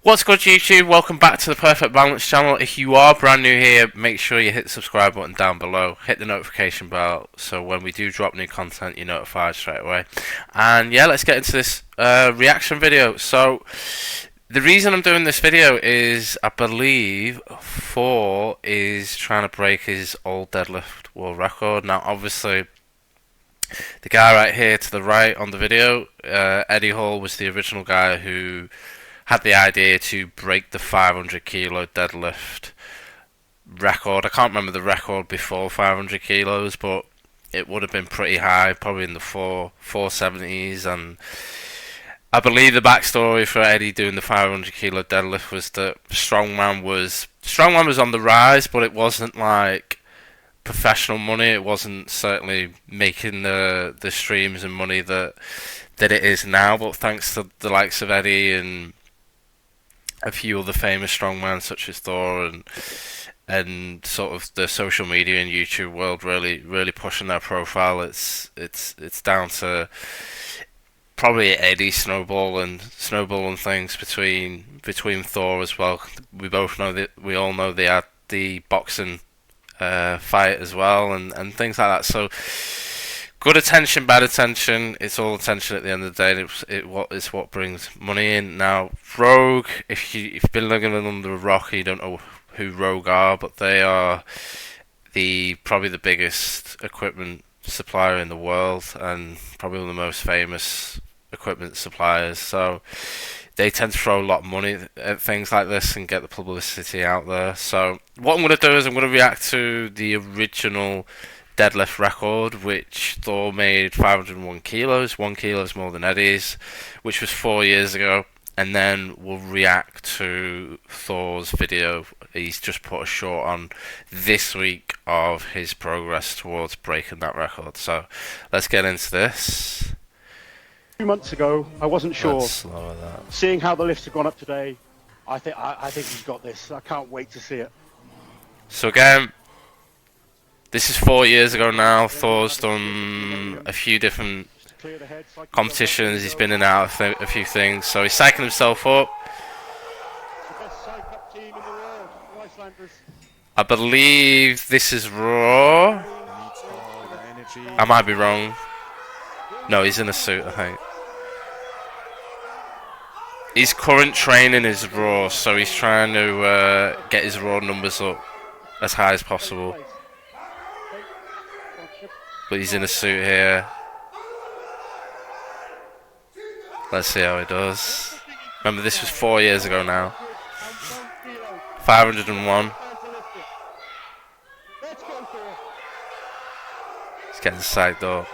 What's good, YouTube? Welcome back to the Perfect Balance channel. If you are brand new here, make sure you hit the subscribe button down below, hit the notification bell, so when we do drop new content, you're notified straight away. And yeah, let's get into this reaction video. So, the reason I'm doing this video is I believe Thor is trying to break his old deadlift world record. Now, obviously, the guy right here to the right on the video, Eddie Hall, was the original guy who had the idea to break the 500 kilo deadlift record. I can't remember the record before 500 kilos, but it would have been pretty high, probably in the 470s. And I believe the backstory for Eddie doing the 500 kilo deadlift was that strongman was on the rise, but it wasn't like professional money. It wasn't certainly making the streams and money that it is now. But thanks to the likes of Eddie and a few other famous strongmen such as Thor and sort of the social media and YouTube world really pushing their profile, it's down to probably Eddie snowballing things between Thor as well. We all know they had the boxing fight as well and things like that. So good attention, bad attention. It's all attention at the end of the day. It's what brings money in. Now, Rogue, if you've been living under a rock, you don't know who Rogue are, but they are probably the biggest equipment supplier in the world and probably one of the most famous equipment suppliers. So they tend to throw a lot of money at things like this and get the publicity out there. So what I'm going to do is I'm going to react to the original deadlift record, which Thor made 501 kilos. 1 kilo is more than Eddie's, which was 4 years ago. And then we'll react to Thor's video. He's just put a short on this week of his progress towards breaking that record. So let's get into this. 2 months ago, I wasn't sure. Let's slow that. Seeing how the lifts have gone up today, I think he's got this. I can't wait to see it. So again, this is 4 years ago now. Thor's done a few different competitions. He's been in and out of a few things. So he's psyching himself up. I believe this is Raw. I might be wrong. No, he's in a suit, I think. His current training is Raw, so he's trying to get his Raw numbers up as high as possible. But he's in a suit here. Let's see how he does. Remember, this was 4 years ago now. 501. He's getting psyched up.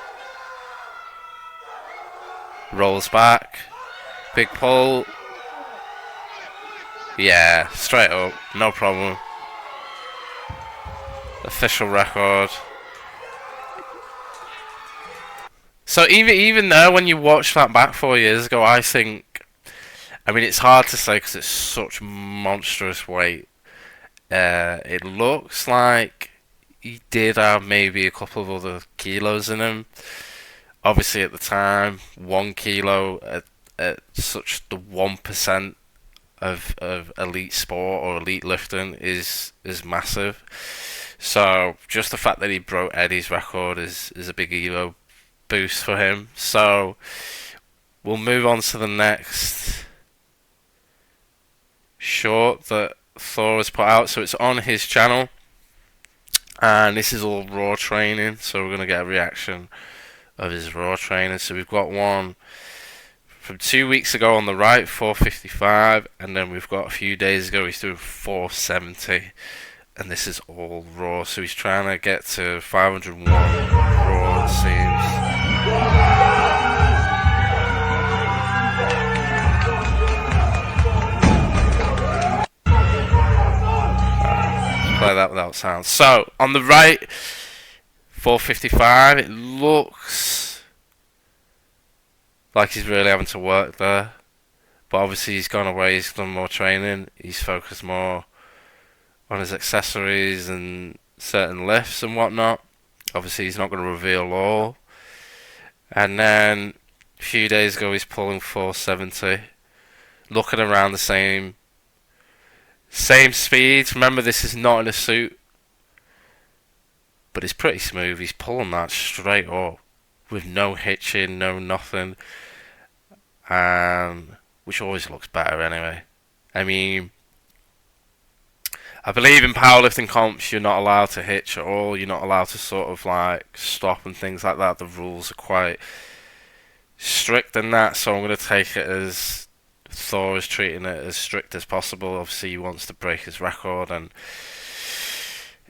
Rolls back. Big pull. Yeah, straight up. No problem. Official record. So even there, when you watch that back 4 years ago, I mean, it's hard to say because it's such monstrous weight. It looks like he did have maybe a couple of other kilos in him. Obviously, at the time, 1 kilo at such the 1% of elite sport or elite lifting is massive. So just the fact that he broke Eddie's record is a big ego boost for him. So we'll move on to the next short that Thor has put out. So it's on his channel, and this is all raw training. So we're gonna get a reaction of his raw training. So we've got one from 2 weeks ago on the right, 455, and then we've got a few days ago he's doing 470, and this is all raw. So he's trying to get to 501 raw, it seems. Play that without sound. So on the right, 455, it looks like he's really having to work there, but obviously he's gone away, he's done more training, he's focused more on his accessories and certain lifts and whatnot. Obviously he's not going to reveal all. And then a few days ago he's pulling 470. looking around the same speed. Remember, this is not in a suit, but it's pretty smooth. He's pulling that straight up with no hitching, no nothing, which always looks better anyway. I mean, I believe in powerlifting comps you're not allowed to hitch at all. You're not allowed to sort of like stop and things like that. The rules are quite strict in that, so I'm going to take it as Thor is treating it as strict as possible. Obviously, he wants to break his record, and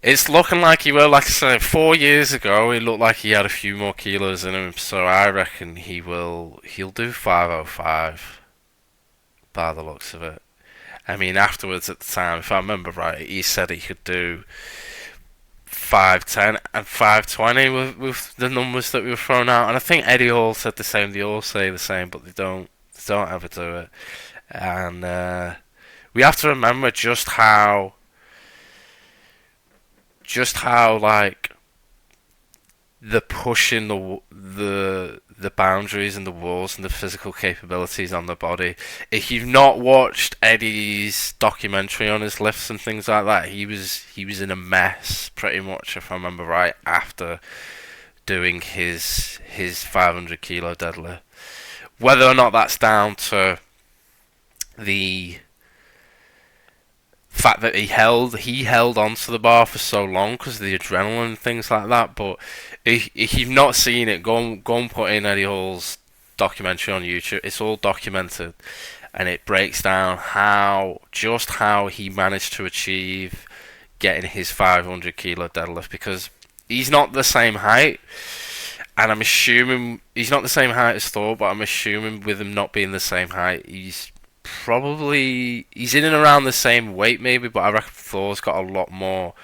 it's looking like he will. Like I said, 4 years ago, he looked like he had a few more kilos in him, so I reckon he'll do 505 by the looks of it. I mean, afterwards at the time, if I remember right, he said he could do 510 and 520 with the numbers that we were throwing out, and I think Eddie Hall said the same. They all say the same, but they don't ever do it. And we have to remember just how like the pushing the boundaries and the walls and the physical capabilities on the body. If you've not watched Eddie's documentary on his lifts and things like that, he was in a mess pretty much, if I remember right, after doing his 500 kilo deadlift. Whether or not that's down to the fact that he held onto the bar for so long because of the adrenaline and things like that, but if you've not seen it, go and put in Eddie Hall's documentary on YouTube. It's all documented, and it breaks down how he managed to achieve getting his 500 kilo deadlift, because he's not the same height, and I'm assuming he's not the same height as Thor, but I'm assuming with him not being the same height, he's in and around the same weight maybe, but I reckon Thor's got a lot more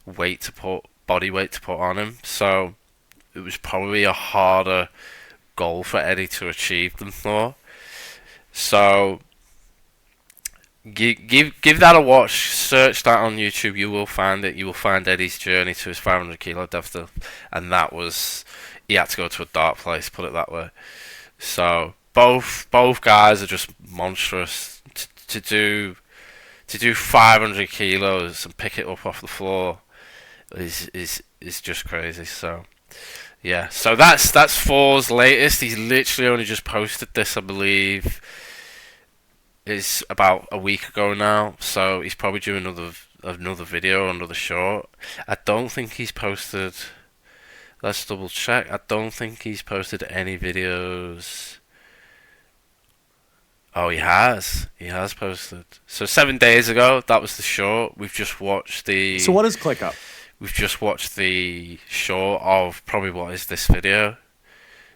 body weight to put on him, so it was probably a harder goal for Eddie to achieve than Thor. So give that a watch, search that on YouTube, you will find it. You will find Eddie's journey to his 500 kilo deadlift, and he had to go to a dark place, put it that way. So both guys are just monstrous. To do 500 kilos and pick it up off the floor is just crazy. So yeah, so that's Thor's latest. He's literally only just posted this, I believe. It's about a week ago now, so he's probably doing another video, another short. I don't think he's posted. Let's double check. I don't think he's posted any videos. Oh, he has. He has posted. So 7 days ago, that was the short. We've just watched the. So what is ClickUp? We've just watched the short of probably what is this video.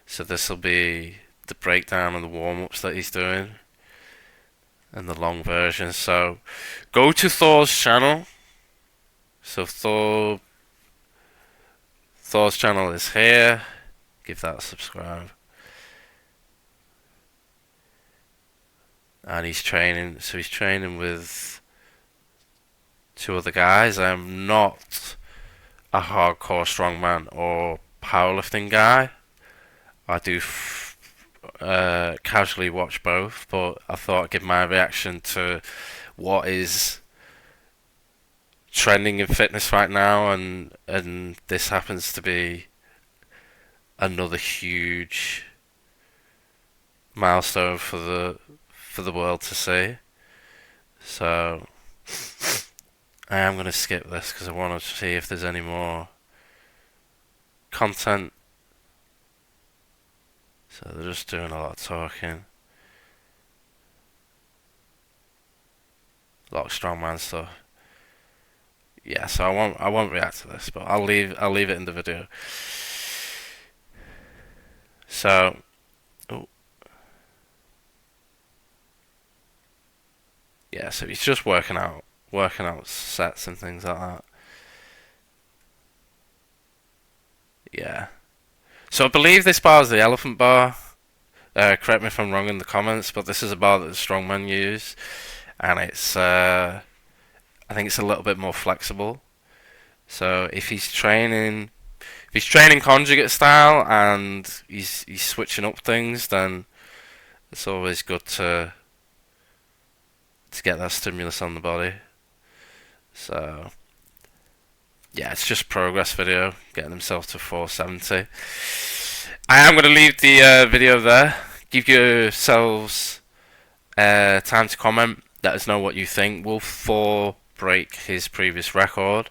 So this will be the breakdown and the warm-ups that he's doing, and the long version. So go to Thor's channel. So Thor's channel is here. Give that a subscribe. And he's training. So he's training with 2 other guys. I'm not a hardcore strongman or powerlifting guy. I do casually watch both, but I thought I'd give my reaction to what is trending in fitness right now, and this happens to be another huge milestone for the world to see. So I am going to skip this because I want to see if there's any more content. So they're just doing a lot of talking, a lot of strongman stuff. Yeah, so I won't react to this, but I'll leave it in the video. So, yeah, so he's just working out sets and things like that. Yeah. So I believe this bar is the elephant bar. Correct me if I'm wrong in the comments, but this is a bar that the strongmen use, and it's I think it's a little bit more flexible. So if he's training conjugate style and he's switching up things, then it's always good to to get that stimulus on the body. So yeah, it's just progress video, getting himself to 470. I am going to leave the video there. Give yourselves time to comment. Let us know what you think. Will Thor break his previous record?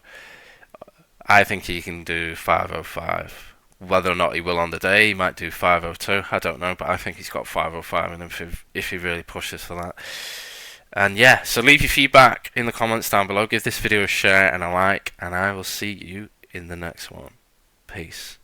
I think he can do 505. Whether or not he will on the day, he might do 502. I don't know, but I think he's got 505 in him if he really pushes for that. And yeah, so leave your feedback in the comments down below. Give this video a share and a like, and I will see you in the next one. Peace.